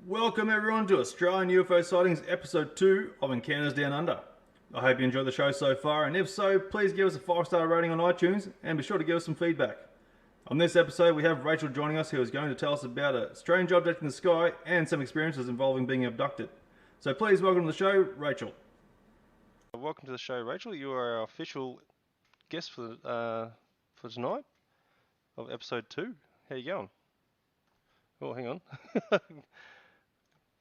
Welcome everyone to Australian UFO Sightings Episode 2 of Encounters Down Under. I hope you enjoyed the show so far, and if so, please give us a 5-star rating on iTunes and be sure to give us some feedback. On this episode, we have Rachel joining us, who is going to tell us about a strange object in the sky and some experiences involving being abducted. So please welcome to the show, Rachel. Welcome to the show, Rachel. You are our official guest for tonight of episode 2. How you going? Oh, hang on.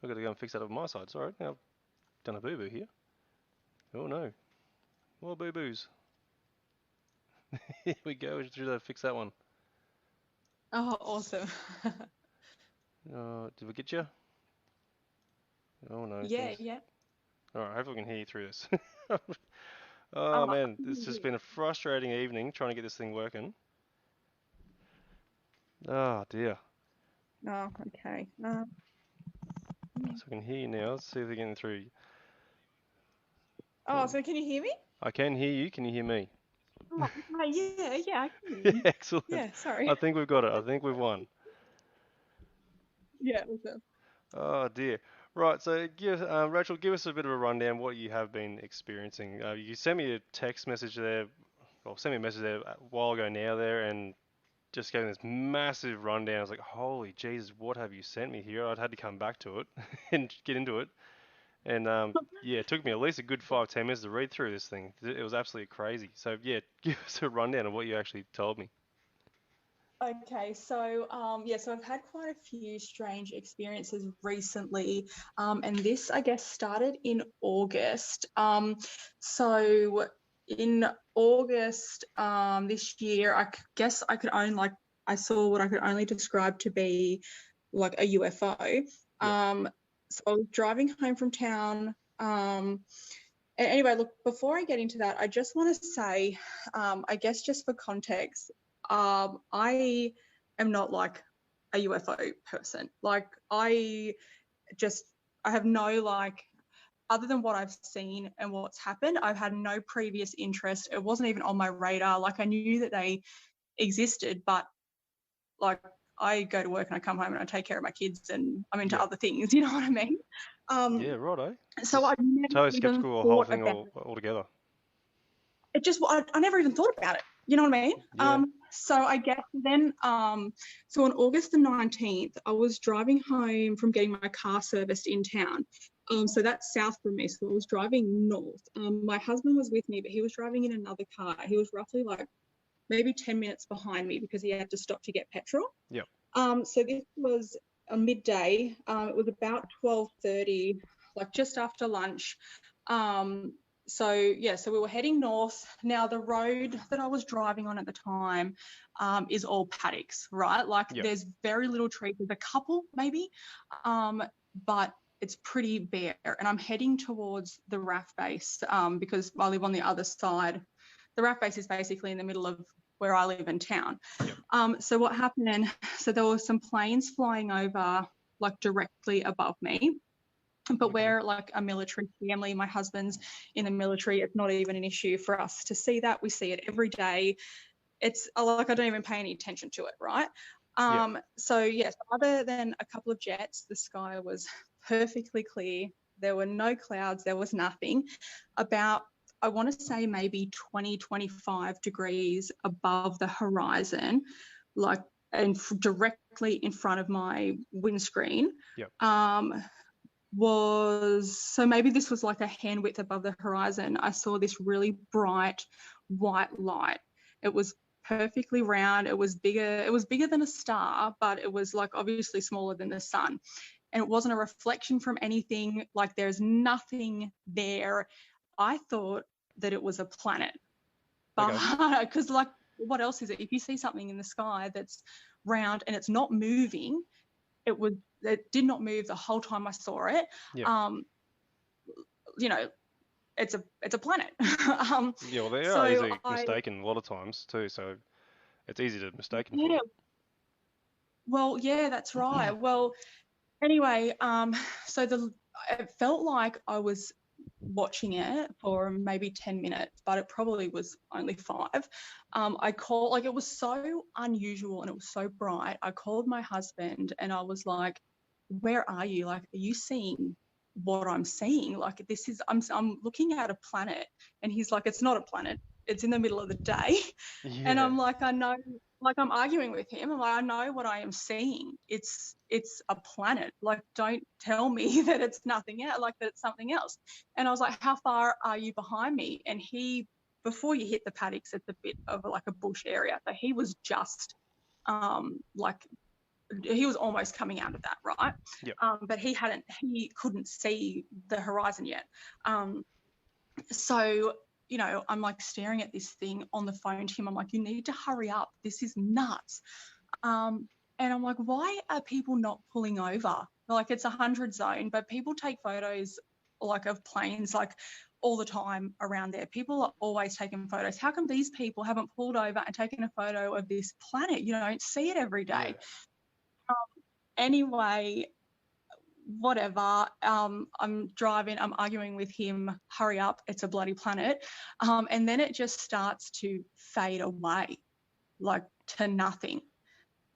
I've got to go and fix that on my side. Sorry, now I've done a boo-boo here. Oh no, more boo-boos. Here we go. We should fix that one. Oh, awesome. Did we get you? Oh no. Yeah, Things... yeah. All right. Hopefully we can hear you through this. Oh man, it's just been a frustrating evening trying to get this thing working. Oh dear. Oh, okay. So I can hear you now. Let's see if they're getting through. Oh, so can you hear me? I can hear you. Can you hear me? Oh, yeah, I can hear you. Excellent. Yeah, sorry. I think we've got it. I think we've won. Yeah, awesome. Oh dear. Right, so Rachel, give us a bit of a rundown what you have been experiencing. You sent me a text message there, well, sent me a message there a while ago now there, and just gave me this massive rundown. I was like, holy Jesus, what have you sent me here? I'd had to come back to it and get into it. And yeah, it took me at least a good 5-10 minutes to read through this thing. It was absolutely crazy. So yeah, give us a rundown of what you actually told me. Okay, so so I've had quite a few strange experiences recently, and this I guess started in August. So in August this year, I guess I could only I saw what I could only describe to be like a UFO. So I was driving home from town. And anyway, look, before I get into that, I just want to say, I guess just for context, I am not like a UFO person. Like I have no other than what I've seen and what's happened, I've had no previous interest. It wasn't even on my radar. Like I knew that they existed, but like I go to work and I come home and I take care of my kids and I'm into other things. You know what I mean? Yeah, righto. So I never Totally even skeptical of the whole thought thing about altogether. it. Just I never even thought about it. You know what I mean? Yeah. So I guess then, so on August the 19th, I was driving home from getting my car serviced in town. So that's south from me. So I was driving north. My husband was with me, but he was driving in another car. He was roughly like maybe 10 minutes behind me because he had to stop to get petrol. Yeah. So this was a midday. It was about 12:30, like just after lunch. So we were heading north. Now the road that I was driving on at the time is all paddocks, right? Like there's very little trees, there's a couple maybe, but it's pretty bare. And I'm heading towards the RAF base because I live on the other side. The RAF base is basically in the middle of where I live in town. So what happened, so there were some planes flying over like directly above me. But we're like a military family. My husband's in the military. It's not even an issue for us to see that. We see it every day. It's like I don't even pay any attention to it, right? So other than a couple of jets, the sky was perfectly clear. There were no clouds. There was nothing. About, I want to say maybe 20, 25 degrees above the horizon, like and directly in front of my windscreen. So maybe this was like a hand width above the horizon. I saw this really bright white light. It was perfectly round. It was bigger than a star, but it was like obviously smaller than the sun. And it wasn't a reflection from anything. Like there's nothing there. I thought that it was a planet, but because like what else is it? If you see something in the sky that's round and it's not moving, it did not move the whole time I saw it. You know, it's a planet. Well, they are easily mistaken a lot of times too, so it's easy to mistake them for it. Well, yeah, that's right. Well, anyway, so it felt like I was watching it for maybe 10 minutes, but it probably was only 5. It was so unusual and it was so bright. I called my husband and I was like, where are you? Like, are you seeing what I'm seeing? Like, this is, I'm looking at a planet. And he's like, it's not a planet. It's in the middle of the day. And Yeah. I'm like, I know, like, I'm arguing with him. I'm like, I know what I am seeing. It's a planet. Like, don't tell me that it's nothing else, like that it's something else. And I was like, how far are you behind me? And he, before you hit the paddocks, it's a bit of like a bush area. So he was just like, he was almost coming out of that, right? Yep. But he couldn't see the horizon yet. So, you know, I'm like staring at this thing on the phone to him. I'm like, you need to hurry up. This is nuts. And I'm like, why are people not pulling over? Like, it's 100 zone, but people take photos like of planes like all the time around there. People are always taking photos. How come these people haven't pulled over and taken a photo of this planet? You don't see it every day. Yeah. Anyway, whatever. I'm driving, I'm arguing with him, hurry up, it's a bloody planet. And then it just starts to fade away, like to nothing.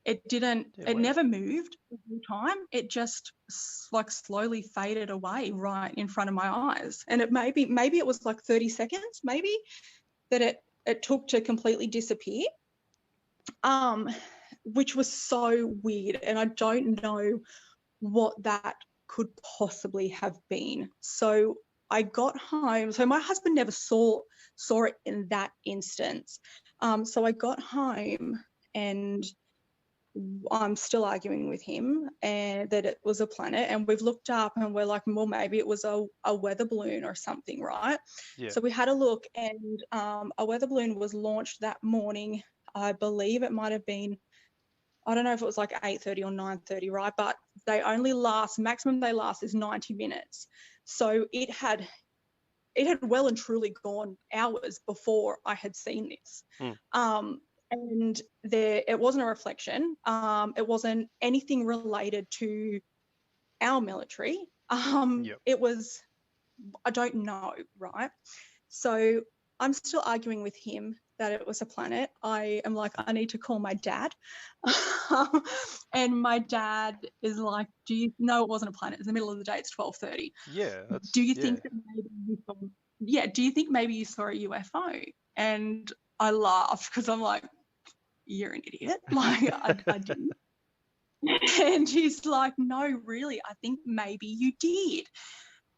It didn't, it never moved the whole time. It just like slowly faded away right in front of my eyes. And it maybe it was like 30 seconds, maybe, that it took to completely disappear. Which was so weird. And I don't know what that could possibly have been. So I got home. So my husband never saw it in that instance. So I got home and I'm still arguing with him and that it was a planet, and we've looked up and we're like, well, maybe it was a weather balloon or something, right? Yeah. So we had a look, and a weather balloon was launched that morning. I believe it might have been, I don't know if it was like 8:30 or 9:30, right? But maximum they last is 90 minutes. So it had well and truly gone hours before I had seen this. And it wasn't a reflection. It wasn't anything related to our military. It was, I don't know, right? So I'm still arguing with him that it was a planet. I am like, I need to call my dad. And my dad is like, do you know it wasn't a planet? It's the middle of the day. It's 12:30. Yeah. Do you think that maybe you saw, do you think maybe you saw a UFO? And I laughed because I'm like, you're an idiot. Like, I didn't. And he's like, no, really, I think maybe you did.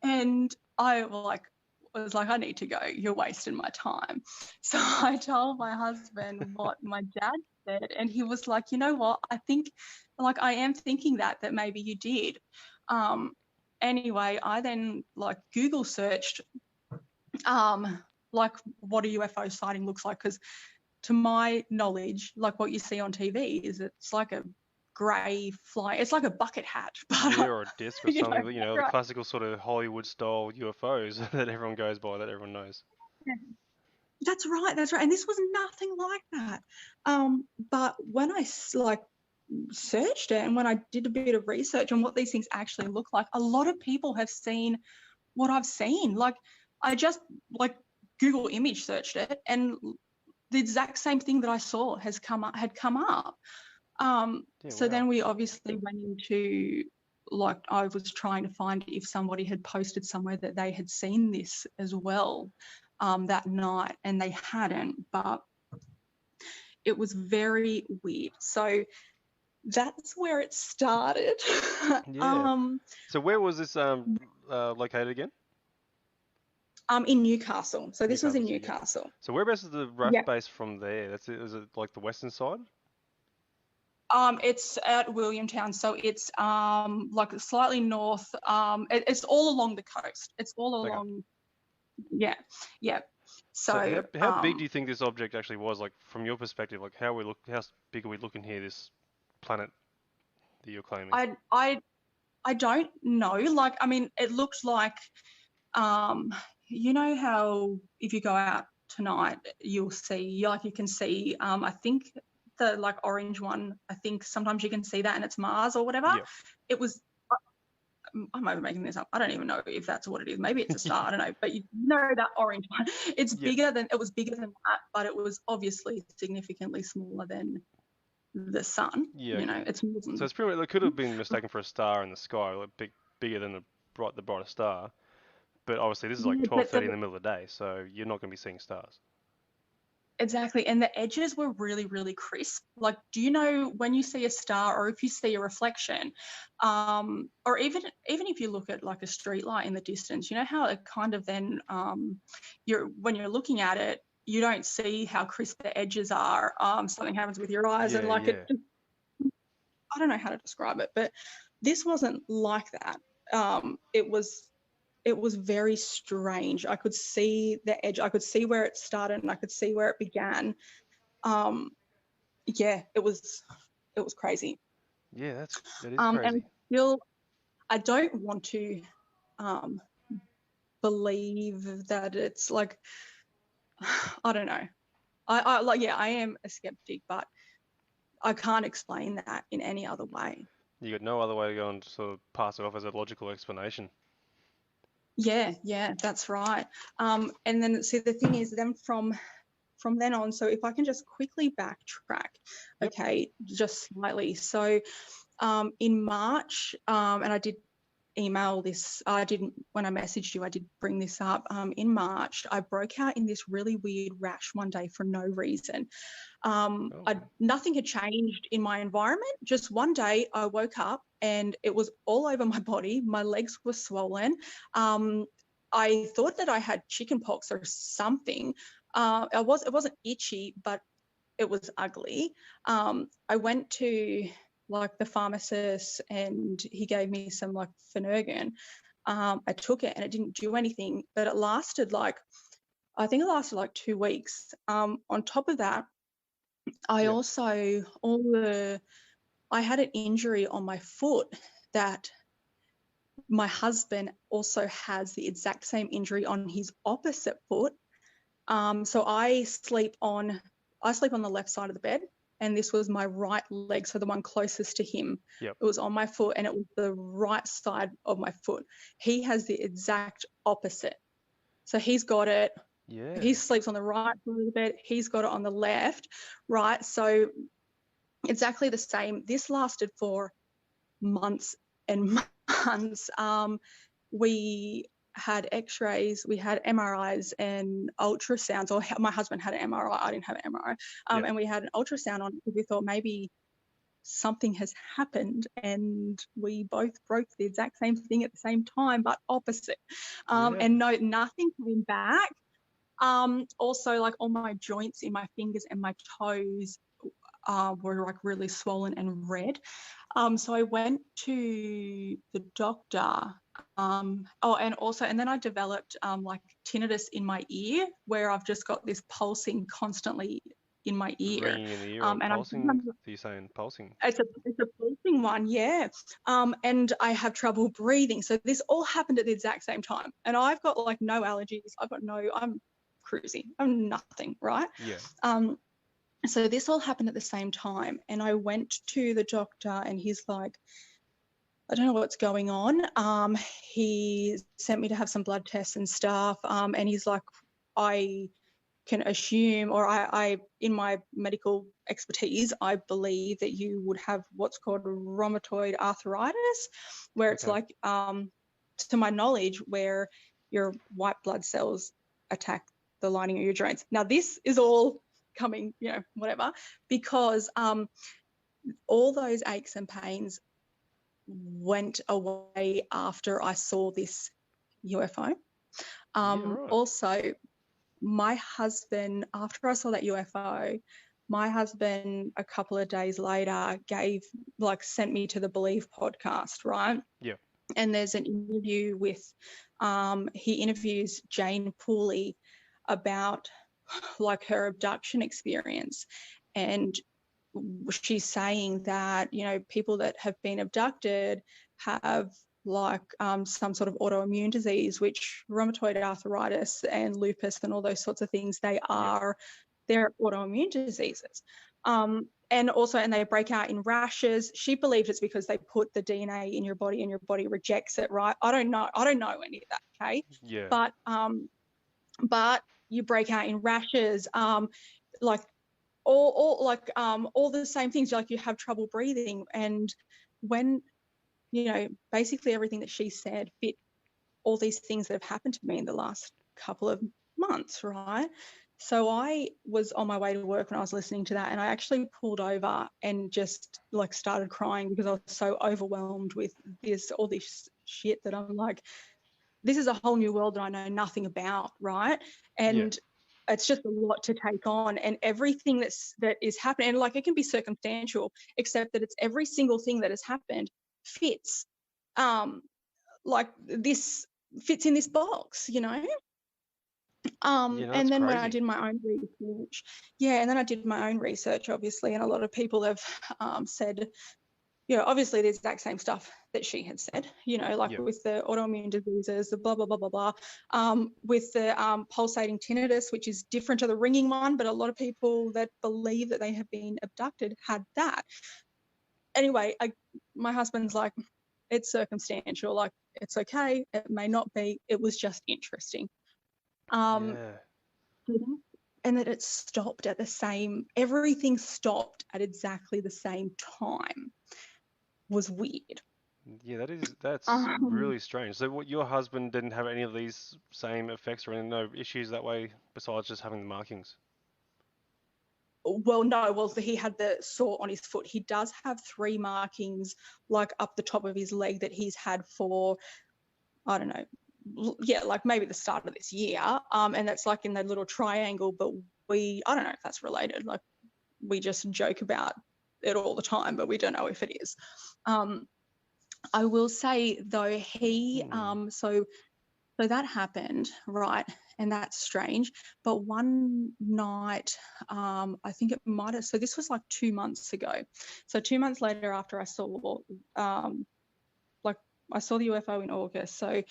And I was like, I need to go. You're wasting my time. So I told my husband what my dad said, and he was like, you know what? I think, like, I am thinking that maybe you did. Anyway, I then like Google searched, like what a UFO sighting looks like, because to my knowledge, like what you see on TV is it's like a grey fly. It's like a bucket hat. But, yeah, or a disc or something. You know, the right. classical sort of Hollywood style UFOs that everyone goes by, that everyone knows. Yeah. That's right. And this was nothing like that. But when I like searched it and when I did a bit of research on what these things actually look like, a lot of people have seen what I've seen. Like, I just like Google image searched it, and the exact same thing that I saw had come up. So then we obviously went into, like, I was trying to find if somebody had posted somewhere that they had seen this as well that night, and they hadn't, but it was very weird. So that's where it started. Yeah. So where was this located again? In Newcastle. So this was in Newcastle. Yeah. So whereabouts is the RAF base from there? Is it like the western side? It's at Williamtown, so it's like slightly north. It's all along the coast. It's all along. Okay. Yeah. So how big do you think this object actually was? Like, from your perspective, like how big are we looking here? This planet that you're claiming. I don't know. Like, I mean, it looked like, you know how if you go out tonight, you'll see, like, you can see, I think the like orange one, I think sometimes you can see that and it's Mars or whatever. Yeah. It was, I'm over making this up. I don't even know if that's what it is. Maybe it's a star. I don't know. But you know that orange one. It was bigger than that, but it was obviously significantly smaller than the sun. Yeah, You know, okay. it's more than. So it's pretty much, it could have been mistaken for a star in the sky, like bigger than the brightest star. But obviously this is like Yeah, but 12:30 in the middle of the day, so you're not going to be seeing stars. exactly, and the edges were really, really crisp. Like, do you know when you see a star, or if you see a reflection, or even if you look at like a street light in the distance, you know how it kind of then, when you're looking at it, you don't see how crisp the edges are. Something happens with your eyes, and like Yeah. I don't know how to describe it, but this wasn't like that. It was very strange. I could see the edge. I could see where it started, and I could see where it began. Yeah, it was crazy. Yeah, that is crazy. And still, I don't want to believe that it's like, I don't know. I like, yeah, I am a skeptic, but I can't explain that in any other way. You got no other way to go and sort of pass it off as a logical explanation. Yeah, that's right. And then see, the thing is, then from then on, so if I can just quickly backtrack, Yep. okay, just slightly. So in March, and I did email this, when I messaged you, I did bring this up. In March, I broke out in this really weird rash one day for no reason. Nothing had changed in my environment. Just one day I woke up and it was all over my body. My legs were swollen. I thought that I had chickenpox or something. It wasn't itchy, but it was ugly. I went to like the pharmacist and he gave me some like Phenergan. I took it and it didn't do anything, but it lasted like 2 weeks. On top of that, I had an injury on my foot that my husband also has the exact same injury on his opposite foot. So I sleep on the left side of the bed, and this was my right leg, so the one closest to him. Yep. It was on my foot, and it was the right side of my foot. He has the exact opposite. So he's got it. Yeah. He sleeps on the right side of the bed. He's got it on the left, right? So exactly the same. This lasted for months and months. We had x-rays, we had MRIs and ultrasounds, or my husband had an MRI, I didn't have an MRI. And we had an ultrasound on because we thought maybe something has happened and we both broke the exact same thing at the same time, but opposite. And no, nothing came back. Also, like all my joints in my fingers and my toes were like really swollen and red. So I went to the doctor. And then I developed like tinnitus in my ear, where I've just got this pulsing constantly in my ear. Ringing in the ear, or pulsing? You're saying pulsing? It's a pulsing one, yeah. And I have trouble breathing. So this all happened at the exact same time. And I've got like no allergies. I'm cruising. I'm nothing, right? Yeah. So this all happened at the same time. And I went to the doctor and he's like, I don't know what's going on. He sent me to have some blood tests and stuff. And he's like, I can assume, or I in my medical expertise, I believe that you would have what's called rheumatoid arthritis, where it's like, to my knowledge, where your white blood cells attack the lining of your joints. Now, this is all coming, whatever, because all those aches and pains went away after I saw this UFO. Also, my husband, after I saw that UFO, my husband a couple of days later sent me to the Believe podcast, right? Yeah. And there's an interview with, he interviews Jane Pooley about like her abduction experience. And she's saying that, people that have been abducted have like some sort of autoimmune disease, which rheumatoid arthritis and lupus and all those sorts of things, they're autoimmune diseases. And they break out in rashes. She believes it's because they put the DNA in your body and your body rejects it, right? I don't know any of that, okay? Yeah. But you break out in rashes, like all the same things, like you have trouble breathing. And when, basically everything that she said fit all these things that have happened to me in the last couple of months, right? So I was on my way to work when I was listening to that, and I actually pulled over and just like started crying because I was so overwhelmed with all this shit that I'm like, this is a whole new world that I know nothing about, right? And it's just a lot to take on, and everything that is happening, and like it can be circumstantial, except that it's every single thing that has happened fits, like this fits in this box, Yeah, no, that's and then when I crazy. did my own research, obviously, and a lot of people have said, obviously the exact same stuff that she had said, like Yep. with the autoimmune diseases, the blah, blah, blah, blah, blah, with the pulsating tinnitus, which is different to the ringing one, but a lot of people that believe that they have been abducted had that. Anyway, my husband's like, it's circumstantial, like it's okay, it may not be, it was just interesting. Yeah. And that it stopped at everything stopped at exactly the same time was weird. Yeah, that's Um, really strange. So what, your husband didn't have any of these same effects or any no issues that way besides just having the markings? well, no, well, he had the sore on his foot. He does have 3 markings like up the top of his leg that he's had for, I don't know, like maybe the start of this year. And that's like in that little triangle, but I don't know if that's related. Like we just joke about it all the time, but we don't know if it is. I will say though, so that happened, right? And that's strange. But one night, I think it might have, so this was like 2 months ago. So 2 months later after I saw, like I saw the UFO in August. So,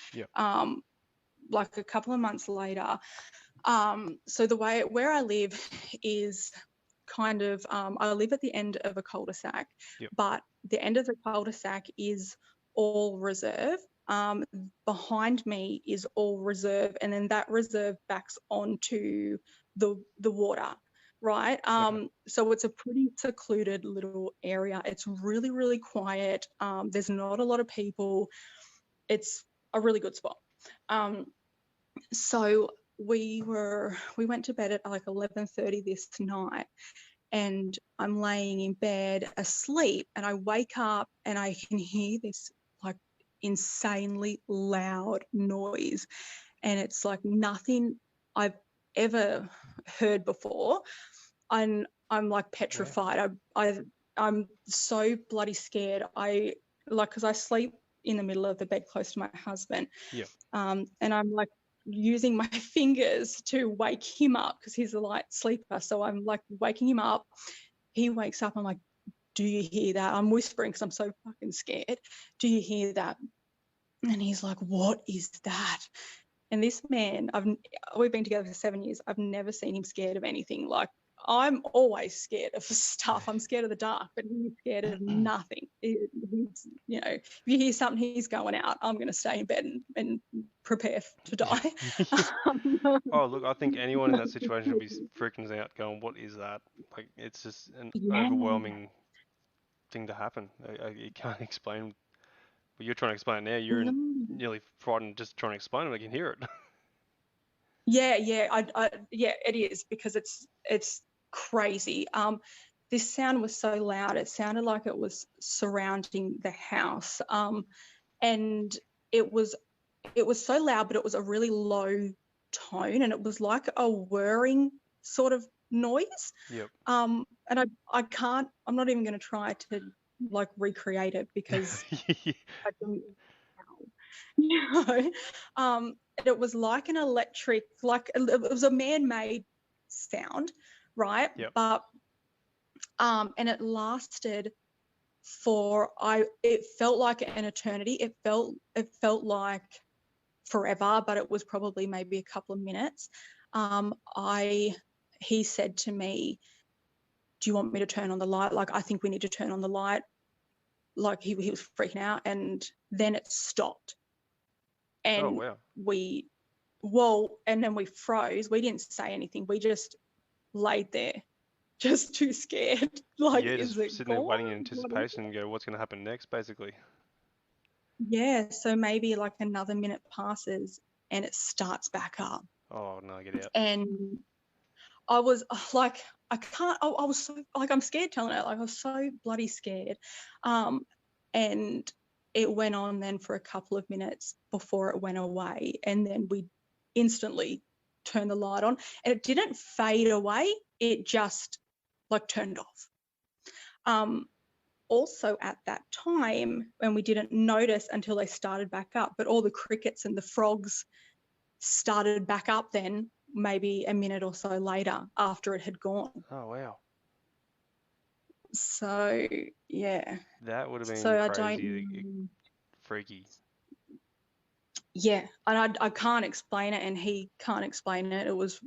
like a couple of months later, so where I live is kind of, I live at the end of a cul-de-sac, but the end of the cul-de-sac is all reserve. Behind me is all reserve, and then that reserve backs onto the water, right? So it's a pretty secluded little area. It's really, really quiet. There's not a lot of people. It's a really good spot. So we went to bed at like 11:30 this night, and I'm laying in bed asleep, and I wake up and I can hear this like insanely loud noise, and it's like nothing I've ever heard before. I'm like petrified. I'm so bloody scared. Because I sleep in the middle of the bed close to my husband. And I'm like using my fingers to wake him up because he's a light sleeper. So I'm like waking him up. He wakes up. I'm like, do you hear that? I'm whispering because I'm so fucking scared. Do you hear that? And he's like, what is that? And this man, we've been together for 7 years. I've never seen him scared of anything. Like, I'm always scared of stuff. I'm scared of the dark, but he's scared of nothing. He's, if you hear something, he's going out. I'm going to stay in bed and prepare to die. Oh, look, I think anyone in that situation would be freaking out going, what is that? Like, it's just an overwhelming thing to happen. You can't explain. But you're trying to explain it now. You're nearly frightened just trying to explain it. I can hear it. Yeah, it is because it's crazy. This sound was so loud. It sounded like it was surrounding the house. And it was so loud, but it was a really low tone, and it was like a whirring sort of noise. And I'm not even going to try to like recreate it because I don't know. It was like an electric, like it was a man-made sound, right? But and it lasted it felt like an eternity. It felt like forever, but it was probably maybe a couple of minutes. He said to me, do you want me to turn on the light? Like, I think we need to turn on the light. Like he was freaking out, and then it stopped. And and then we froze. We didn't say anything. We just laid there just too scared. Like, Yeah, is just it sitting there gone? waiting in What is anticipation and go, what's going to happen next, basically. Yeah, so maybe like another minute passes and it starts back up. Oh no, get out. And I was like, I was so, like, I'm scared telling it, like, I was so bloody scared. And it went on then for a couple of minutes before it went away. And then we instantly turned the light on and it didn't fade away. It just like turned off. Also at that time, and we didn't notice until they started back up, but all the crickets and the frogs started back up then maybe a minute or so later after it had gone. Oh wow. So yeah, That would have been so I crazy, don't freaky. yeah, and I can't explain it and he can't explain it. It was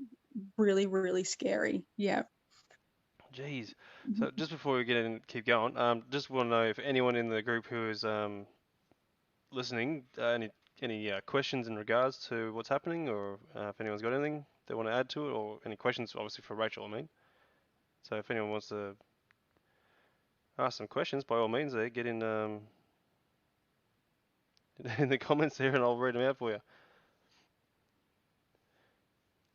really, really scary. Yeah. Jeez. So just before we get in, keep going, just want to know if anyone in the group who is listening, any questions in regards to what's happening, or if anyone's got anything they want to add to it, or any questions, obviously for Rachel, I mean. So if anyone wants to ask some questions, by all means, there, get in in the comments there, and I'll read them out for you.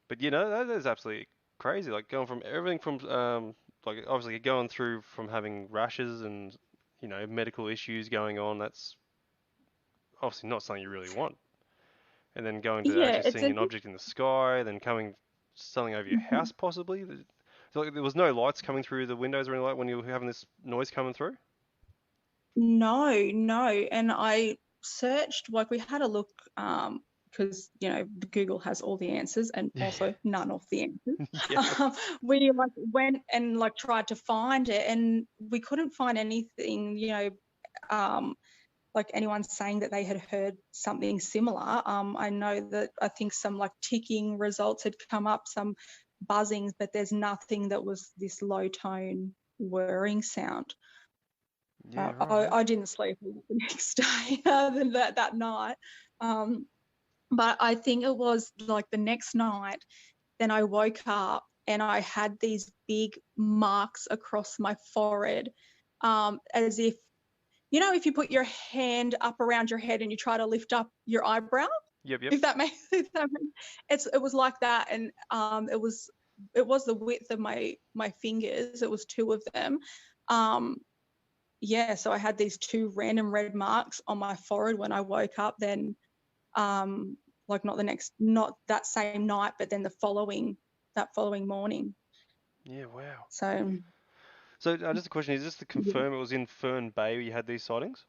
But you know, that is absolutely crazy. Like going from everything from like obviously going through from having rashes and medical issues going on. That's obviously not something you really want. And then going to Yeah, actually it's seeing a an object in the sky, then coming something over your house possibly. So like, there was no lights coming through the windows or anything like when you were having this noise coming through. no, and I searched, like, we had a look, because Google has all the answers and also none of the answers. Yeah. We like went and like tried to find it and we couldn't find anything, like anyone saying that they had heard something similar. I know that I think some like ticking results had come up, some buzzings, but there's nothing that was this low tone whirring sound. Yeah, right. I didn't sleep the next day than that night. But I think it was like the next night, then I woke up and I had these big marks across my forehead, as if, if you put your hand up around your head and you try to lift up your eyebrow, Yep. if that makes it was like that. And it was the width of my fingers. It was two of them. Yeah, so I had these two random red marks on my forehead when I woke up. Then, like not that same night, but then that following morning. Yeah. Wow. So So just a question: is this to yeah. confirm it was in Fern Bay where you had these sightings?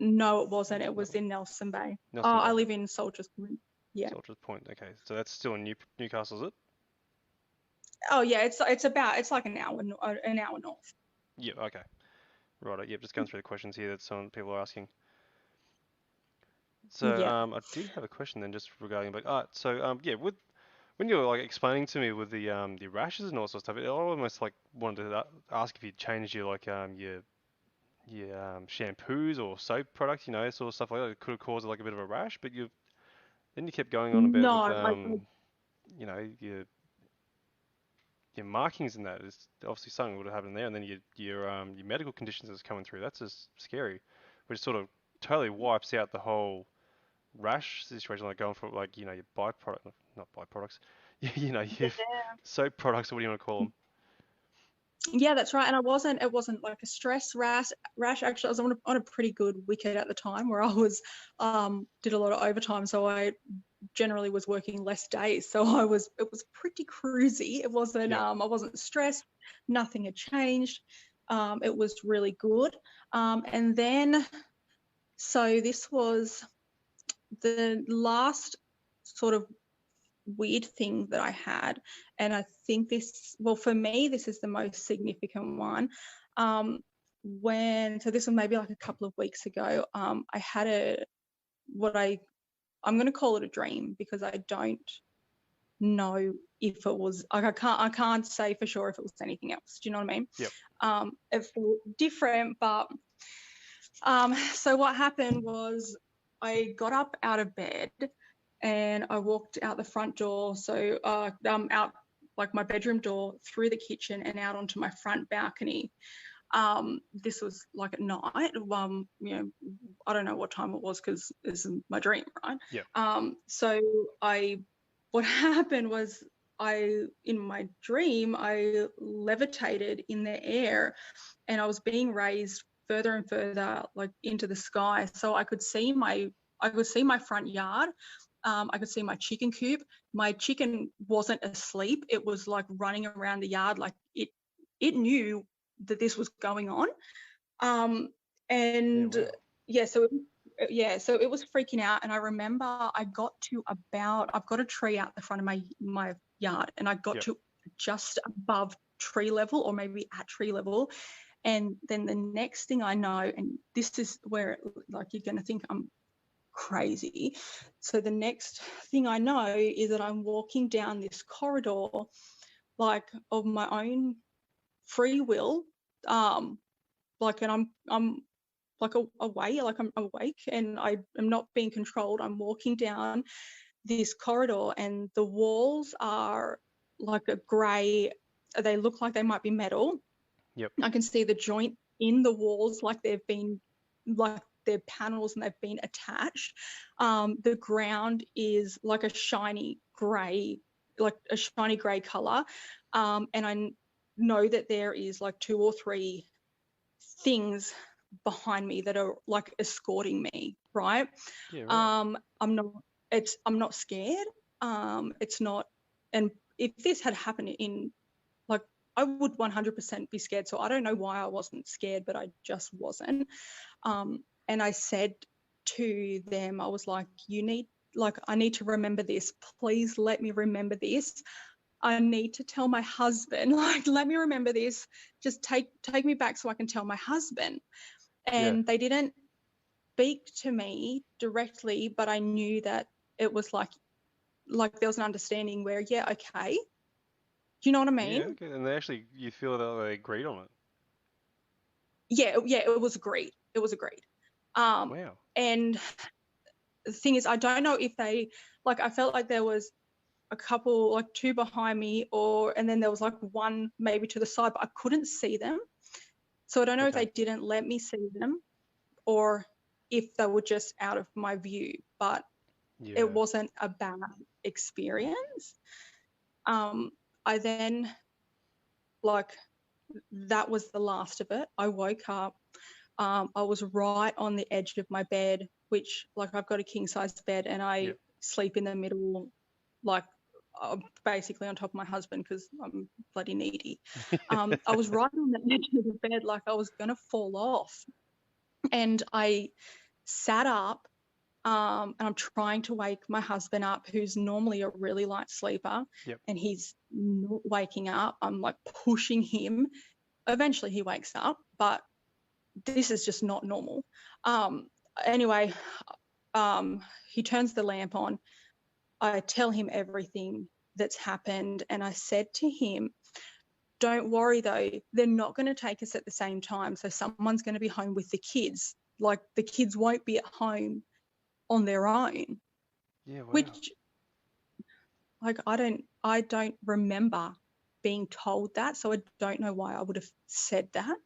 No, it wasn't. It No. was in Nelson Bay. Nelson Bay. I live in Soldiers Point. Yeah. Soldiers Point. Okay, so that's still in Newcastle, is it? Oh yeah, it's like an hour north. Yeah. Okay. Right. Yep. Just going through the questions here that some people are asking. So Yeah. I did have a question then, just regarding like So yeah, with when you were like explaining to me with the rashes and all sorts of stuff, I almost like wanted to ask if you changed your like your shampoos or soap products, sort of stuff like that. It could have caused like a bit of a rash, but you kept going on about No, with your markings and that is obviously something would have happened there, and then your medical conditions that's coming through. That's just scary, which sort of totally wipes out the whole rash situation, like going for like your byproduct, not byproducts, your soap products, or what do you want to call them? yeah, that's right. And it wasn't like a stress rash. Actually, I was on a pretty good wicket at the time where I was did a lot of overtime, so I generally was working less days. So it was pretty cruisy. It wasn't Yep. I wasn't stressed. Nothing had changed. It was really good. And then so this was the last sort of weird thing that I had, and I think for me, this is the most significant one. So this was maybe like a couple of weeks ago. I had I'm going to call it a dream because I don't know if it was like I can't say for sure if it was anything else. Do you know what I mean? Yep. It felt different, but so what happened was I got up out of bed and I walked out the front door. So out like my bedroom door, through the kitchen and out onto my front balcony. This was like at night. You know, I don't know what time it was because this is my dream, right? Yeah. So what happened was in my dream, I levitated in the air, and I was being raised further and further, like into the sky. So I could see my front yard. I could see my chicken coop. My chicken wasn't asleep. It was like running around the yard, like it knew that this was going on. And Yeah, wow. so it was freaking out. And I remember I've got a tree out the front of my yard, and I got Yep. to just above tree level, or maybe at tree level. And then the next thing I know, and this is where like you're going to think I'm crazy. So the next thing I know is that I'm walking down this corridor, like of my own free will, like, and I'm like I'm awake, and I am not being controlled. I'm walking down this corridor, and the walls are like a grey. They look like they might be metal. Yep. I can see the joint in the walls, like they're panels and they've been attached. The ground is like a shiny grey colour. And I know that there is like 2 or 3 things behind me that are like escorting me, right? Yeah, right. I'm not scared. It's not, and if this had happened in, like, I would 100% be scared. So I don't know why I wasn't scared, but I just wasn't. And I said to them, I was like, I need to remember this. Please let me remember this. I need to tell my husband, like, let me remember this. Just take me back so I can tell my husband. And they didn't speak to me directly, but I knew that it was like there was an understanding where, yeah, okay. Do you know what I mean? Yeah, okay. And you feel that they agreed on it. Yeah, it was agreed. It was agreed. Wow. And the thing is, I don't know if they, like, I felt like there was a couple, like 2 behind me, and then there was like 1 maybe to the side, but I couldn't see them. So I don't know if they didn't let me see them, or if they were just out of my view, but it wasn't a bad experience. I then, like, that was the last of it. I woke up. I was right on the edge of my bed, which, like, I've got a king size bed, and I sleep in the middle, like, basically on top of my husband because I'm bloody needy. I was right on the edge of the bed, like I was going to fall off. And I sat up, and I'm trying to wake my husband up, who's normally a really light sleeper, and he's not waking up. I'm like pushing him. Eventually he wakes up, but this is just not normal. Anyway, he turns the lamp on. I tell him everything that's happened, and I said to him, don't worry though, they're not going to take us at the same time. So someone's going to be home with the kids. Like, the kids won't be at home on their own. Yeah, wow. Which, like, I don't remember being told that, so I don't know why I would have said that.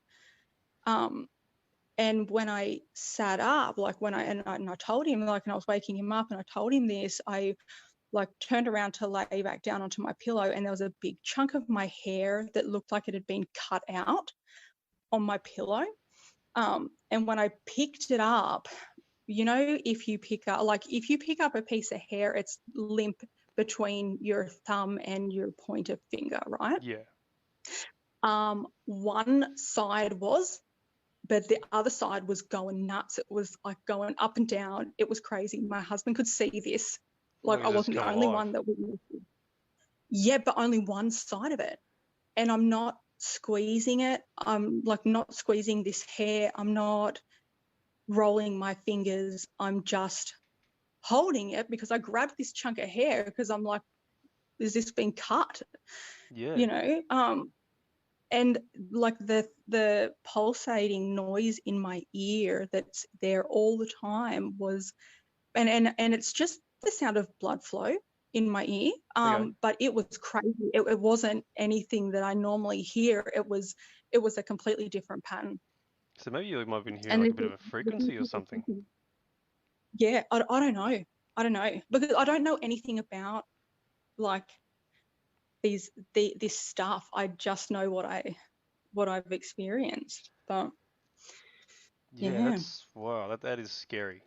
And when I sat up, like, and I told him, like, and I was waking him up, and I told him this, I, like, turned around to lay back down onto my pillow, and there was a big chunk of my hair that looked like it had been cut out on my pillow. And when I picked it up, you know, if you pick up a piece of hair, it's limp between your thumb and your pointer finger, right? Yeah. One side was, but the other side was going nuts. It was like going up and down. It was crazy. My husband could see this. Like, I wasn't the only one that witnessed it. Yeah, but only one side of it. And I'm not squeezing it. I'm, like, not squeezing this hair. I'm not rolling my fingers. I'm just holding it because I grabbed this chunk of hair because I'm like, is this being cut? Yeah. You know? And, like, the pulsating noise in my ear that's there all the time was, and it's just the sound of blood flow. in my ear. Okay. But it was crazy. It wasn't anything that I normally hear. It was a completely different pattern. So maybe you might have been hearing And like this a bit is of a the thing frequency or people are something. thinking. Yeah, I don't know. I don't know, because I don't know anything about like this stuff. I just know what I've experienced. But Yeah, yeah, that's wow. That is scary.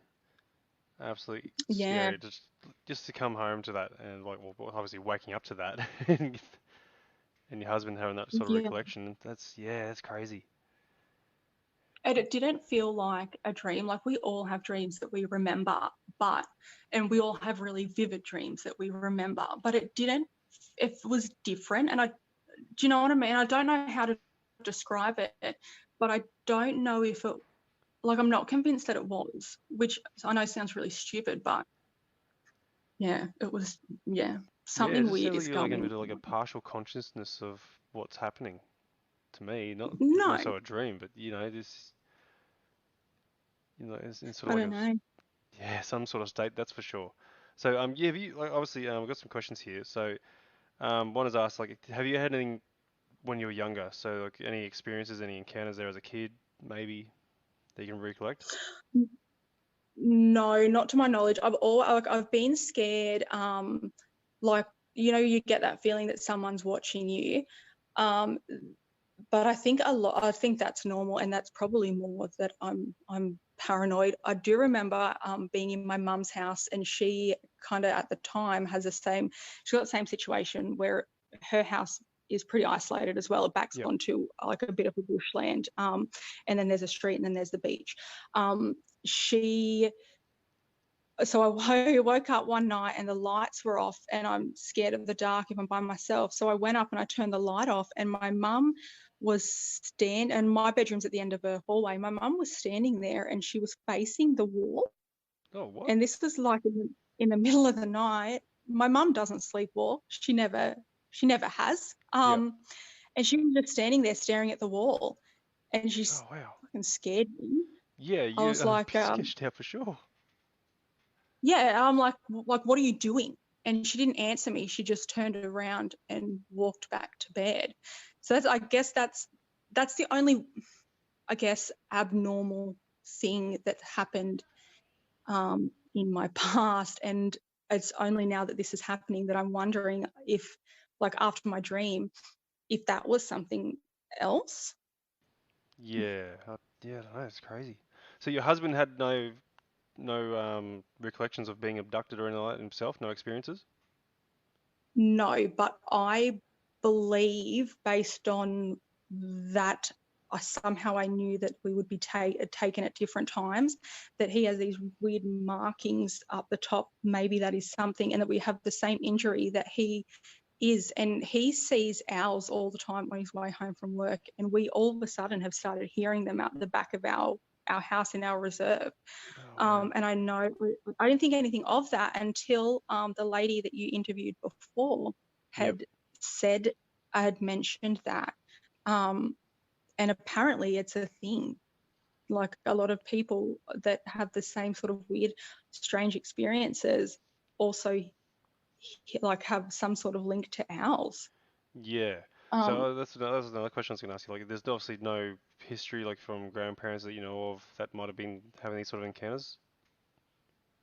Absolutely yeah, scary. Just to come home to that and like well, obviously waking up to that and your husband having that sort of yeah. recollection. That's crazy. And it didn't feel like a dream. Like, we all have dreams that we remember, and we all have really vivid dreams that we remember, but it didn't, it was different. And do you know what I mean? I don't know how to describe it, but I don't know if it, like, I'm not convinced that it was, which I know sounds really stupid, but yeah, it was, yeah, Yeah, it something just weird sounds like is you're like in a going bit of like a on. partial consciousness of what's happening to me. Not more No, so a dream, but this it's in sort I of like don't a know. yeah some sort of state. That's for sure. So yeah, have you like obviously we've got some questions here. So one is asked like, have you had anything when you were younger? So like any experiences, any encounters there as a kid, maybe that you can recollect? No, not to my knowledge. I've been scared. Like, you get that feeling that someone's watching you. Um, but I think that's normal, and that's probably more that I'm paranoid. I do remember being in my mum's house, and she kind of at the time she's got the same situation where her house is pretty isolated as well. It backs Yep. onto like a bit of a bushland, and then there's a street, and then there's the beach. She so I woke up one night and the lights were off, and I'm scared of the dark if I'm by myself. So I went up and I turned the light off, and my mum and my bedroom's at the end of a hallway. My mum was standing there, and she was facing the wall. Oh, what? And this was like in the middle of the night. My mum doesn't sleepwalk. She never has. Yep. And she was just standing there staring at the wall, and she Oh, wow. fucking scared me. Yeah, I was I'd like, be sketched out for sure. yeah, I'm like, what are you doing? And she didn't answer me. She just turned around and walked back to bed. So I guess that's the only, I guess, abnormal thing that happened in my past. And it's only now that this is happening that I'm wondering if, like, after my dream, if that was something else. Yeah, yeah, I don't know, it's crazy. So your husband had no recollections of being abducted or anything like that himself, no experiences? No, but I believe, based on that, I knew that we would be taken at different times, that he has these weird markings up the top. Maybe that is something, and that we have the same injury that he is. And he sees owls all the time on his way home from work, and we all of a sudden have started hearing them out the back of our house in our reserve. Oh, wow. And I didn't think anything of that until the lady that you interviewed before Yep. had said, I had mentioned that. Um, and apparently it's a thing. Like, a lot of people that have the same sort of weird, strange experiences also like have some sort of link to owls. Yeah. So Um, that's another question I was going to ask you. Like, there's obviously no history, like from grandparents that you know of that might have been having these sort of encounters.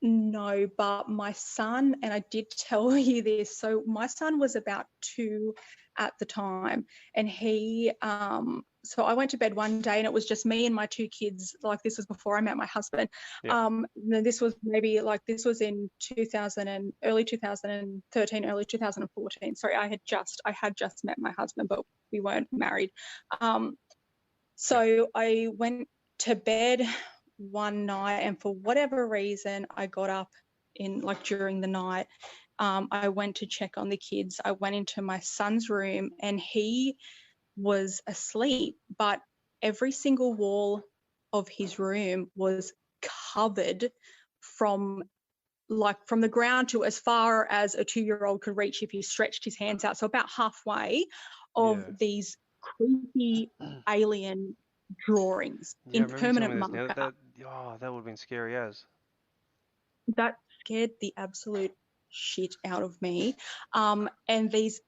No, but my son, and I did tell you this, so my son was about 2 at the time, and so I went to bed one day and it was just me and my 2 kids. Like, this was before I met my husband. Yep. This was in 2000 and early 2013, early 2014. Sorry, I had just met my husband, but we weren't married. Yep. So I went to bed one night, and for whatever reason, I got up during the night. I went to check on the kids. I went into my son's room, and he was asleep, but every single wall of his room was covered from from the ground to as far as a 2-year-old could reach if he stretched his hands out. So about halfway of Yeah. these creepy alien drawings Yeah, I in remember you telling permanent me this. Now marker. that would have been scary as. That scared the absolute shit out of me. And these,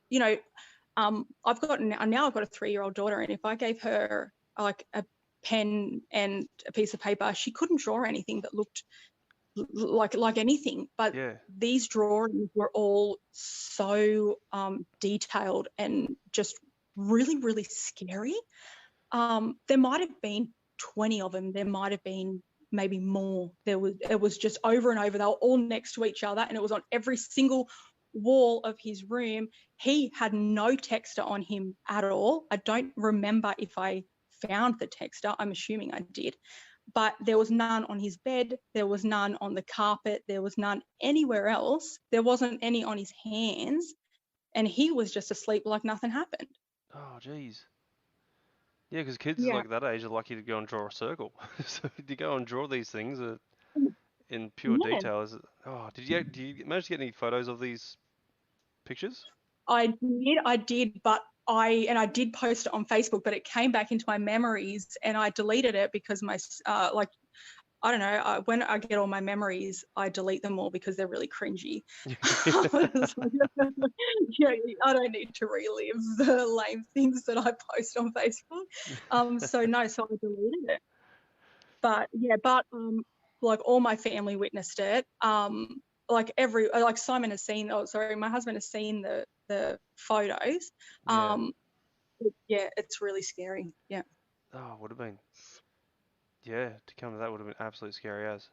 I've got now I've got a 3-year-old daughter, and if I gave her like a pen and a piece of paper, she couldn't draw anything that looked like anything. But Yeah. these drawings were all so detailed and just really, really scary. There might have been 20 of them. There might have been maybe more. It was just over and over. They were all next to each other, and it was on every single wall of his room. He had no texter on him at all. I don't remember if I found the texter. I'm assuming I did. But there was none on his bed. There was none on the carpet. There was none anywhere else. There wasn't any on his hands. And he was just asleep like nothing happened. Oh, geez. Yeah, because kids Yeah. like that age are lucky to go and draw a circle. So to go and draw these things in pure Yeah. detail is. Oh, did you manage to get any photos of these pictures? I did, but I did post it on Facebook, but it came back into my memories, and I deleted it because my I don't know, when I get all my memories, I delete them all because they're really cringy. Yeah, I don't need to relive the lame things that I post on Facebook. So I deleted it. But yeah, like all my family witnessed it. Like Simon has seen. Oh, sorry, my husband has seen the photos. Yeah. Yeah, it's really scary. Yeah. Oh, would have been. Yeah, to come to that would have been absolutely scary as.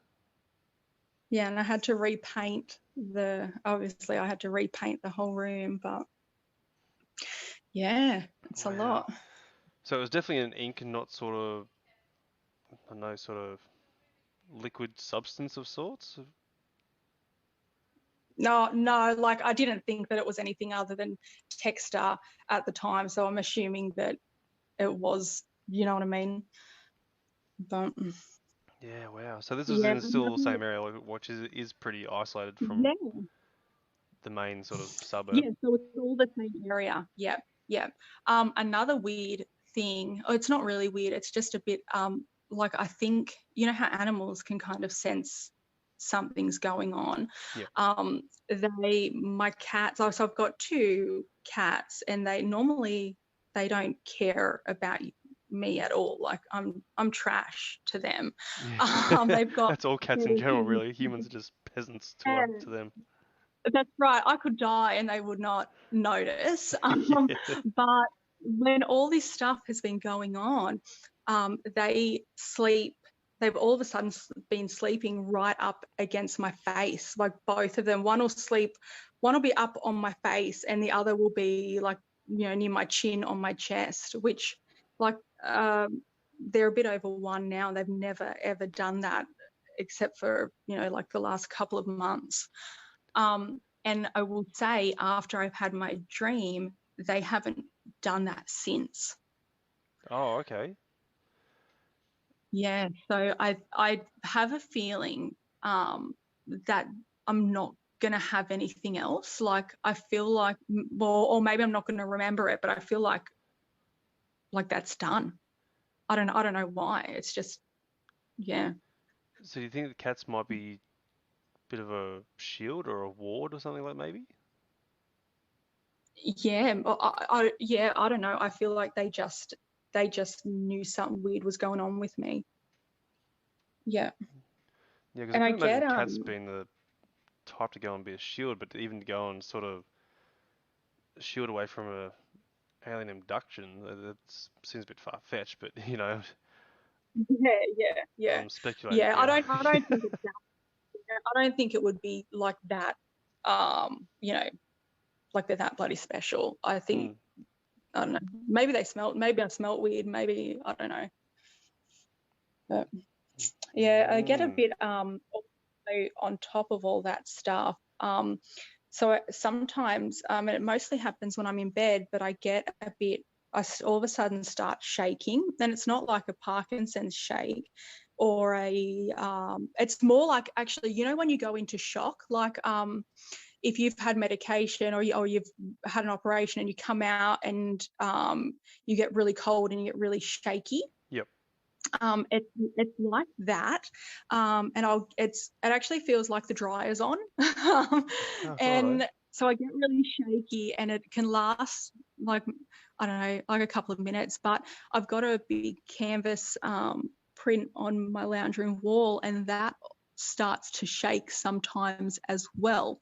Yeah, and I had to repaint obviously I had to repaint the whole room, but yeah, it's a Wow. lot. So it was definitely an ink and not sort of, I don't know, sort of liquid substance of sorts. No, like I didn't think that it was anything other than texter at the time, so I'm assuming that it was, you know what I mean? But Yeah, wow. So this was yeah, in still the same area, like, which is pretty isolated from yeah, the main sort of suburb. yeah. So it's all the same area. Yeah, yeah. Another weird thing. Oh, it's not really weird. It's just a bit like I think you know how animals can kind of sense something's going on. Yeah. My cats. So I've got 2 cats, and they don't care about me at all. Like I'm trash to them. They've got. That's all cats in general, really. Humans are just peasants to them. That's right. I could die and they would not notice. But when all this stuff has been going on, they sleep. They've all of a sudden been sleeping right up against my face, like both of them. One will be up on my face, and the other will be like, near my chin on my chest, which like they're a bit over 1 now. They've never ever done that except for like the last couple of months. And I will say, after I've had my dream, they haven't done that since. Oh, okay. Yeah, so I have a feeling that I'm not going to have anything else. Like I feel like, or maybe I'm not going to remember it, but I feel like that's done. I don't know why. It's just, yeah. So do you think the cats might be a bit of a shield or a ward or something like maybe? Yeah, I don't know. I feel like they just knew something weird was going on with me. Yeah. Yeah, because And I I can imagine get cats being the type to go and be a shield, but even to go and sort of shield away from a alien abduction, that seems a bit far-fetched, but yeah. I'm speculating Yeah, here. I don't think it's that. I don't think it would be like that. Like they're that bloody special. I think I don't know. Maybe I smelt weird. Maybe I don't know. But yeah, I get a bit also on top of all that stuff. So sometimes, and it mostly happens when I'm in bed, but I get a bit. All of a sudden start shaking, and it's not like a Parkinson's shake or it's more like, actually, when you go into shock, like if you've had medication or you've had an operation and you come out and you get really cold and you get really shaky. Yep. It's like that, and it actually feels like the dryer's on, Oh, right. and so I get really shaky, and it can last like, I don't know, like a couple of minutes. But I've got a big canvas print on my lounge room wall, and that starts to shake sometimes as well.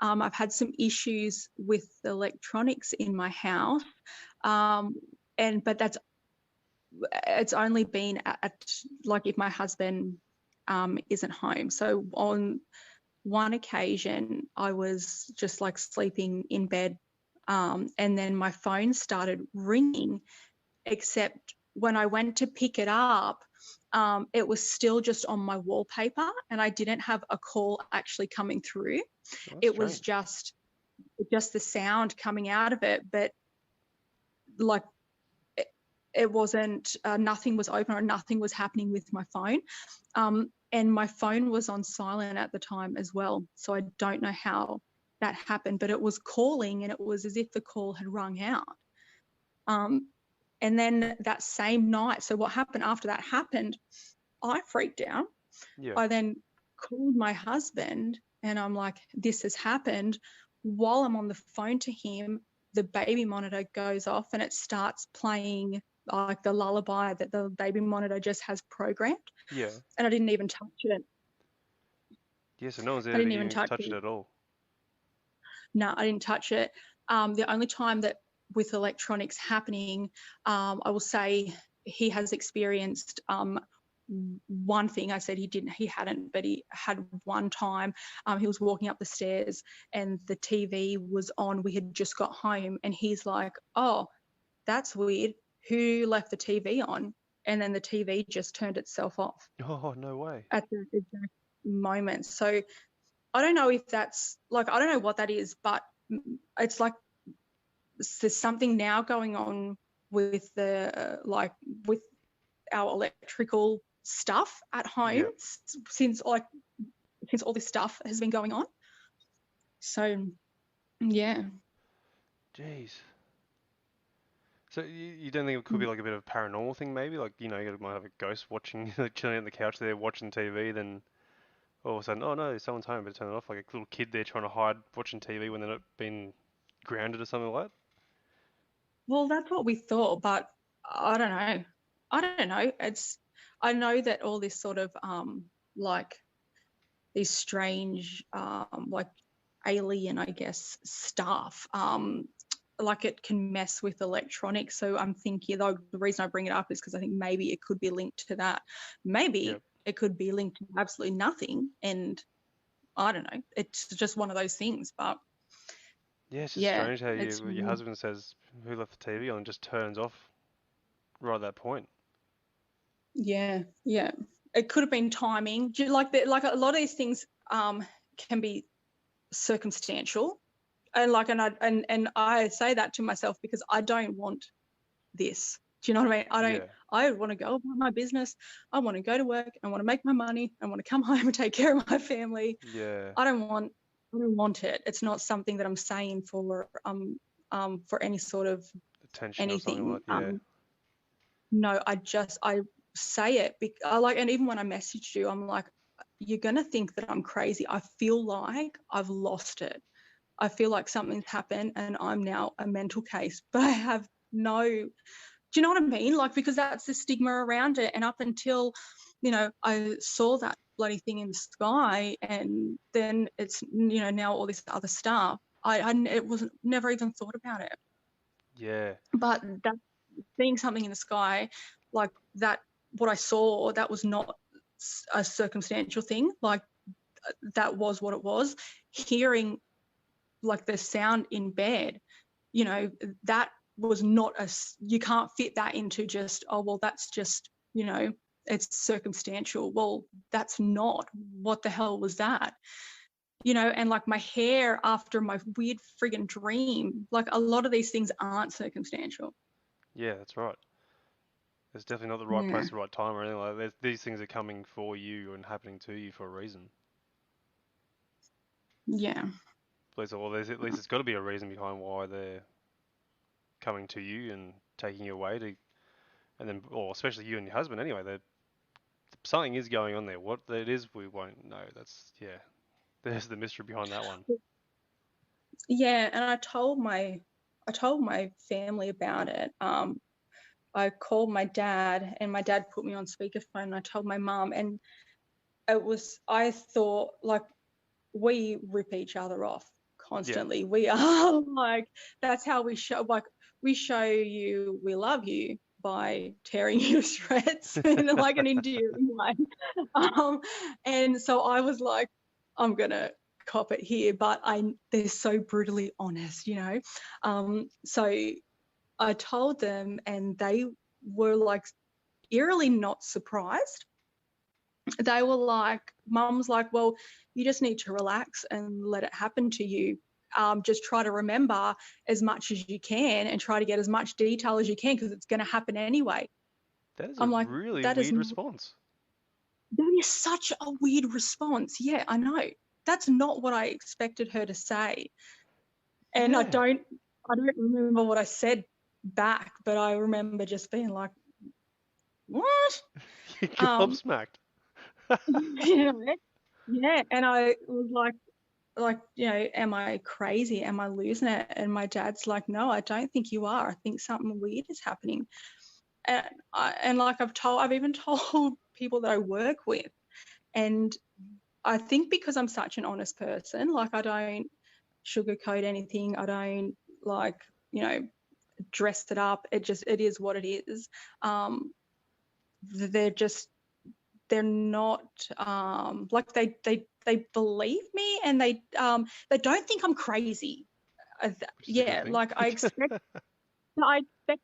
I've had some issues with the electronics in my house, um, but it's only been like if my husband isn't home. So on one occasion, I was just like sleeping in bed, and then my phone started ringing, except when I went to pick it up, it was still just on my wallpaper, and I didn't have a call actually coming through. Well, that's It was strange. just the sound coming out of it, but like it wasn't, nothing was open or nothing was happening with my phone. And my phone was on silent at the time as well. So I don't know how that happened, but it was calling, and it was as if the call had rung out. And then that same night, so what happened after that happened, I freaked out. Yeah. I then called my husband, and I'm like, this has happened. While I'm on the phone to him, the baby monitor goes off, and it starts playing like the lullaby that the baby monitor just has programmed. Yeah. And I didn't even touch it. Yeah, so no one's I there to didn't even even touch touch it it. at all. No, I didn't touch it. The only time that with electronics happening, I will say he has experienced one thing. I said he hadn't, but he had one time. He was walking up the stairs, and the TV was on. We had just got home, and he's like, "Oh, that's weird. Who left the TV on?" And then the TV just turned itself off Oh, no way. at the exact moment. So I don't know if that's like, I don't know what that is, but it's like there's something now going on with like with our electrical stuff at home, Yeah. since all this stuff has been going on. So yeah. Jeez. So you don't think it could be like a bit of a paranormal thing, maybe? Like, you might have a ghost watching, like chilling on the couch there watching TV, then all of a sudden, oh no, someone's home, but turn it off. Like a little kid there trying to hide watching TV when they're not being grounded or something like that. Well, that's what we thought, but I don't know. I don't know. I know that all this sort of like these strange like alien, I guess, stuff, like it can mess with electronics. So I'm thinking, though, the reason I bring it up is because I think maybe it could be linked to that. Yeah. Maybe it could be linked to absolutely nothing, and I don't know. It's just one of those things. But Yeah, it's just yeah, strange how it's your husband says who left the TV on and just turns off right at that point. yeah, yeah. It could have been timing. Like a lot of these things can be circumstantial, and I say that to myself because I don't want this. Do you know what I mean? Yeah. I want to go about my business. I want to go to work. I want to make my money. I want to come home and take care of my family. Yeah. I don't want it. It's not something that I'm saying for any sort of Attention or something anything. like yeah. No, I say it and even when I messaged you, I'm like, you're gonna think that I'm crazy. I feel like I've lost it. I feel like something's happened and I'm now a mental case, but I have no, do you know what I mean? Like, because that's the stigma around it. And up until, I saw that bloody thing in the sky, and then it's, now all this other stuff. It wasn't, never even thought about it. Yeah. But that seeing something in the sky like that, what I saw, that was not a circumstantial thing. Like that was what it was. Hearing like the sound in bed, that was not you can't fit that into just, oh, well, that's just, it's circumstantial. Well, that's not. What the hell was that? And like my hair after my weird friggin' dream, like a lot of these things aren't circumstantial. Yeah, that's right. It's definitely not the right Yeah. place, the right time or anything like that. These things are coming for you and happening to you for a reason. Yeah. At least it's got to be a reason behind why they're coming to you and taking you away to and then, or especially you and your husband anyway, that something is going on there. What it is, we won't know. That's, yeah, there's the mystery behind that one. Yeah, and I told my family about it. I called my dad, and my dad put me on speakerphone, and I told my mum, and I thought, like, we rip each other off constantly. We are like, that's how we show you we love you, by tearing you to shreds in like an endearing way. And so I was like, I'm gonna cop it here, but they're so brutally honest, So I told them, and they were like eerily not surprised. They were like, Mum's like, well, you just need to relax and let it happen to you. Just try to remember as much as you can and try to get as much detail as you can, because it's going to happen anyway. That is I'm a like, really that is weird response. That is such a weird response. Yeah, I know. That's not what I expected her to say. And I don't remember what I said back, but I remember just being like, what? You're gobsmacked. Yeah, and I was like, am I crazy? Am I losing it? And my dad's like, no, I don't think you are. I think something weird is happening. And like I've even told people that I work with, and I think because I'm such an honest person, like I don't sugarcoat anything. I don't dress it up. It is what it is. They're not like they believe me, and they don't think I'm crazy. Like I expect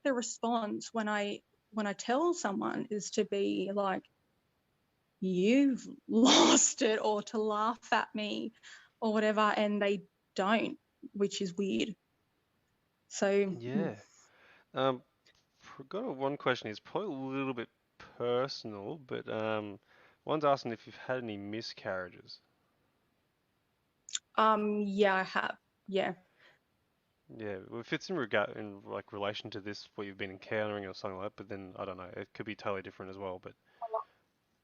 the response when I tell someone is to be like, you've lost it, or to laugh at me or whatever, and they don't, which is weird. So Yeah. Forgot one question. It's probably a little bit personal, but one's asking if you've had any miscarriages. yeah, I have. Yeah. Yeah, well, if it's in like relation to this, what you've been encountering or something like that, but then I don't know, it could be totally different as well. But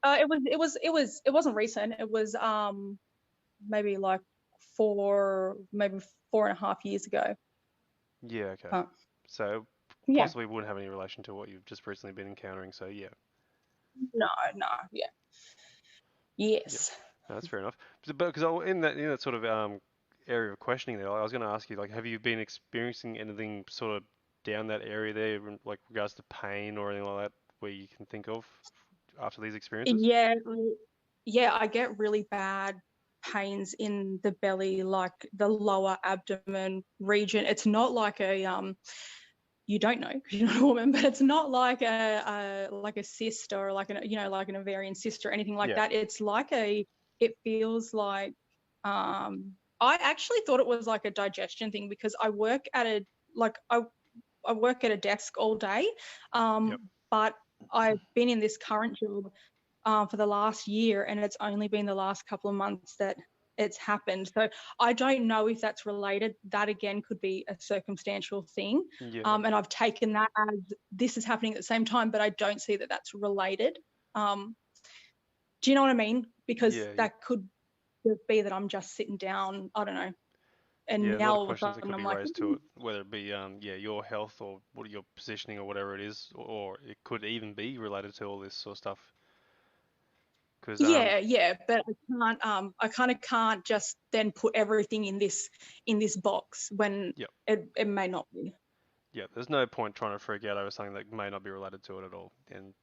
it wasn't recent. It was maybe like 4.5 years ago. yeah, okay. So Yeah. possibly wouldn't have any relation to what you've just recently been encountering. So yeah. No, yeah. Yes. No, that's fair enough. But because in that sort of area of questioning there, I was going to ask you, like, have you been experiencing anything sort of down that area there, like regards to pain or anything like that, where you can think of after these experiences? Yeah, I get really bad pains in the belly, like the lower abdomen region. It's not like you don't know because you're not a woman, but it's not like a cyst or like like an ovarian cyst or anything like that. It's like it feels like I actually thought it was like a digestion thing, because I work at I work at a desk all day, but I've been in this current job for the last year, and it's only been the last couple of months that it's happened. So I don't know if that's related. That again could be a circumstantial thing. And I've taken that as this is happening at the same time, but I don't see that that's related. Do you know what I mean? Because that could be that I'm just sitting down, I don't know. And yeah, now a lot all of of a questions that sudden could I'm be like, raised to it, whether it be your health or what your positioning or whatever it is, or it could even be related to all this sort of stuff. Cause, but I kind of can't just then put everything in this box when it may not be. Yeah, there's no point trying to freak out over something that may not be related to it at all, and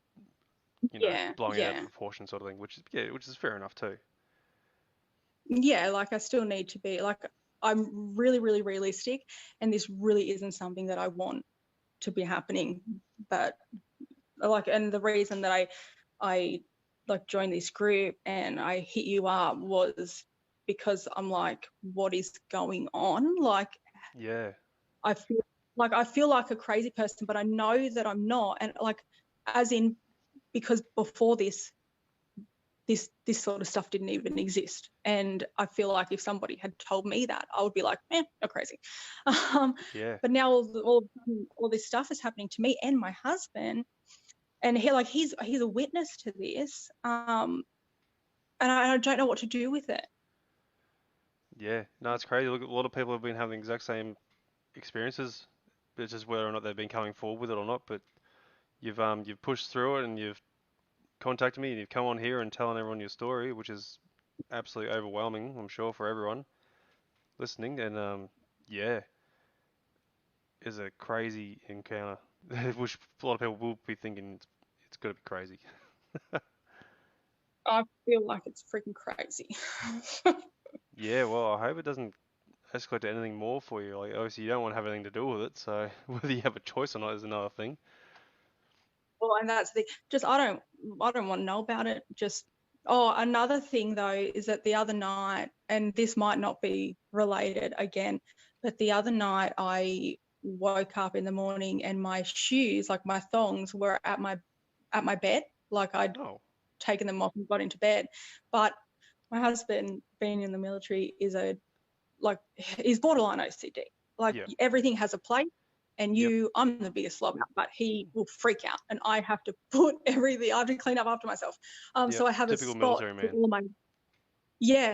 blowing it out of proportion sort of thing, which is fair enough too. Yeah, like I still need to be like, I'm really, really realistic, and this really isn't something that I want to be happening. But and the reason that I like joined this group and I hit you up was because I'm like, what is going on? Like, I feel like a crazy person, but I know that I'm not. And like, as in, because before this sort of stuff didn't even exist. And I feel like if somebody had told me that, I would be like, you're crazy. But now all this stuff is happening to me and my husband. and he's a witness to this, and I don't know what to do with it. Yeah, no, it's crazy. Look, a lot of people have been having the exact same experiences. It's just whether or not they've been coming forward with it or not. But you've pushed through it and you've contacted me and you've come on here and telling everyone your story, which is absolutely overwhelming, I'm sure, for everyone listening. And yeah, is a crazy encounter, which a lot of people will be thinking it's got to be crazy. I feel like it's freaking crazy. Yeah, well, I hope it doesn't escalate to anything more for you. Like, obviously, you don't want to have anything to do with it, so whether you have a choice or not is another thing. Well, and that's the just I don't want to know about it. Just another thing though is that the other night, and this might not be related again, but the other night I woke up in the morning and my shoes, like my thongs, were at my bed. Like I'd Oh, taken them off and got into bed. But my husband, being in the military, he's borderline OCD. Like yeah, everything has a place. And yep, I'm the biggest slob out, but he will freak out, and I have to put everything. I have to clean up after myself. yep. So I have a Typical spot military for man. all my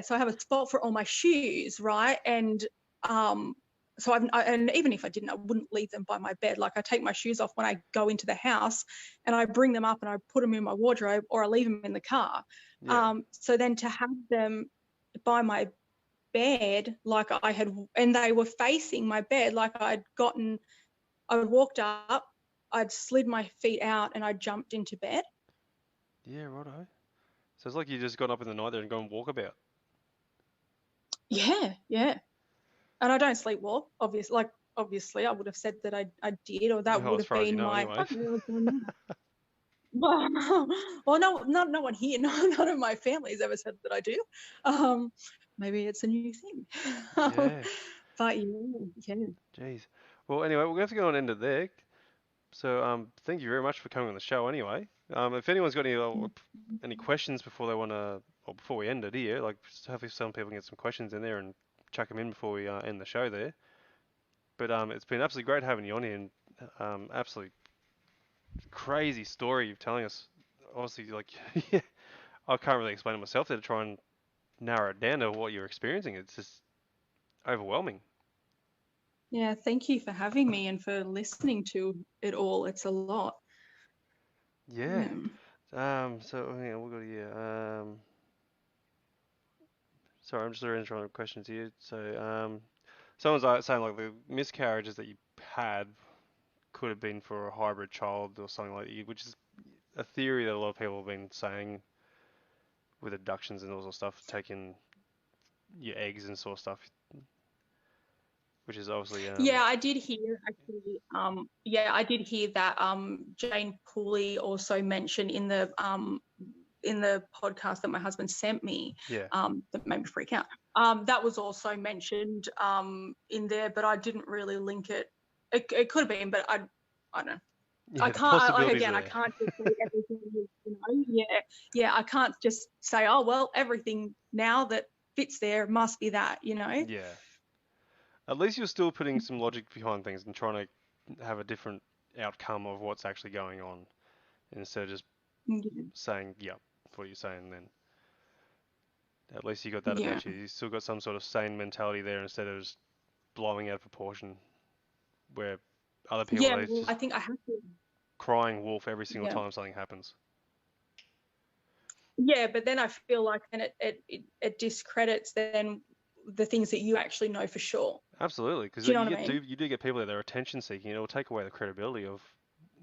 so I have a spot for all my shoes, right? And so and even if I didn't, I wouldn't leave them by my bed. Like I take my shoes off when I go into the house, and I bring them up and I put them in my wardrobe, or I leave them in the car. Yeah, So then to have them by my bed, like and they were facing my bed, like I walked up, I'd slid my feet out, and I jumped into bed. yeah, righto. So it's like you just got up in the night there and gone walkabout. Yeah, yeah. And I don't sleepwalk, obviously, I would have said that I did, or that Well, would as have far as you been know, my. anyway. Well, no, no one here, none of my family's ever said that I do. Maybe it's a new thing. Yeah, But yeah. jeez. Well, anyway, we're going to have to go on end it there. So, thank you very much for coming on the show anyway. If anyone's got any questions before they want to, or before we end it here, like hopefully some people can get some questions in there and chuck them in before we end the show there. But it's been absolutely great having you on here, and absolutely crazy story you're telling us. Honestly, like, yeah, I can't really explain it myself there to try and narrow it down to what you're experiencing. It's just overwhelming. Yeah, thank you for having me and for listening to it all. It's a lot. Yeah. Yeah. So hang on, we've got here. Sorry, I'm just trying to questions here. So, someone's saying like the miscarriages that you had could have been for a hybrid child or something like that, which is a theory that a lot of people have been saying with abductions and all sort of stuff, taking your eggs and sort of stuff, which is obviously Yeah, I did hear actually. I did hear that Jane Pooley also mentioned in the podcast that my husband sent me. yeah, That made me freak out. That was also mentioned in there, but I didn't really link it. It could have been, but I don't know. yeah, I the can't. possibilities are I there. can't just say everything. Yeah. I can't just say, oh well, everything now that fits there must be that. Yeah. At least you're still putting some logic behind things and trying to have a different outcome of what's actually going on instead of just saying, yep, what you're saying then. At least you got that Yeah. about you. You still got some sort of sane mentality there instead of just blowing out of proportion where other people, Yeah. they Well, just I think I have to. crying wolf every single Yeah. time something happens. Yeah, but then I feel like then it discredits then the things that you actually know for sure. Absolutely, because Do you know what I mean? you do get people that are attention seeking. It will take away the credibility of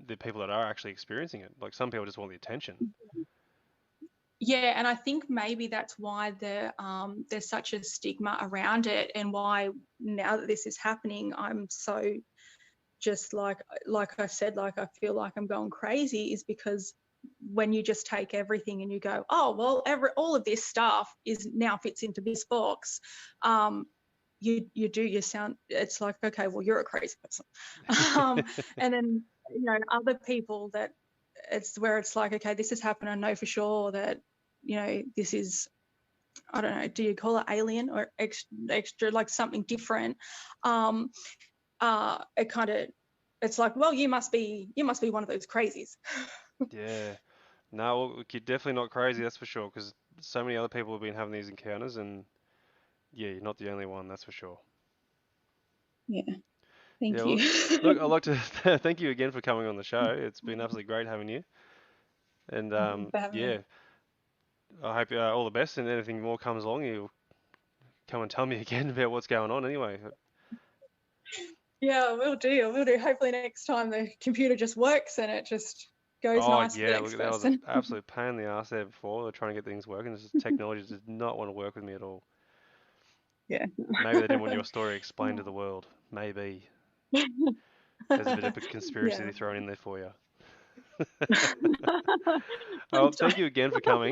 the people that are actually experiencing it. Like some people just want the attention. Yeah, and I think maybe that's why there's such a stigma around it, and why now that this is happening, I'm so just like I said, like I feel like I'm going crazy, is because when you just take everything and you go, oh well, all of this stuff is now fits into this box. You sound, it's like, okay, well, you're a crazy person. And then other people that it's where it's like, okay, this has happened, I know for sure that this is, I don't know, do you call it alien or extra like something different? It's like, well, you must be one of those crazies. Yeah. No, well, look, you're definitely not crazy, that's for sure, because so many other people have been having these encounters, and yeah, you're not the only one, that's for sure. Yeah, Yeah, thank well, you. look, I'd like to thank you again for coming on the show. It's been absolutely great having you. And Thanks for having yeah, me. I hope all the best, and anything more comes along, you'll come and tell me again about what's going on anyway. Yeah, we'll do. We'll do. Hopefully next time the computer just works and it just goes Oh nice for the yeah, next look, that was an person. absolute pain in the ass there before. They're trying to get things working. This just technology did not want to work with me at all. Yeah. Maybe they didn't want your story explained to the world. Maybe there's a bit of a conspiracy Yeah. thrown in there for you. Well, Thanks, thank you again for coming.